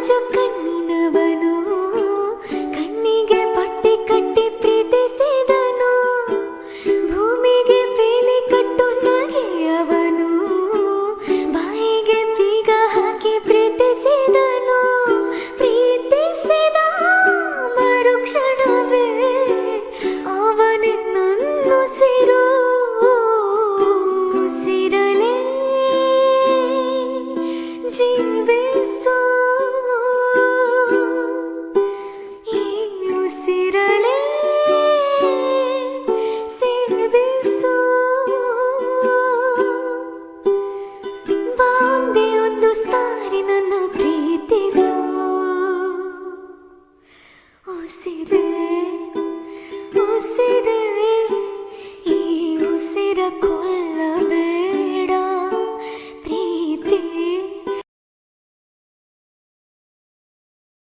ಅಚ್ಚು ಕಣ್ಣಿನವನು ಕಣ್ಣಿಗೆ ಪಟ್ಟಿ ಕಟ್ಟಿ ಪ್ರೀತಿಸಿದನು ಭೂಮಿಗೆ ಬೇಲಿ ಕಟ್ಟು ನಗೆಯವನು ಬಾಯಿಗೆ ಬೀಗ ಹಾಕಿ ಪ್ರೀತಿಸಿದನು ಪ್ರೀತಿಸಿದ ಮರುಕ್ಷಣವೇ ಅವನೇ ನನ್ನುಸಿರು ಉಸಿರಲೇ ಜೀವಿಸು ಈ ಉಸಿರಲೇ ಸೇವಿಸು ಬಾಂದೆ ಒಂದು ಸಾರಿ ನನ್ನ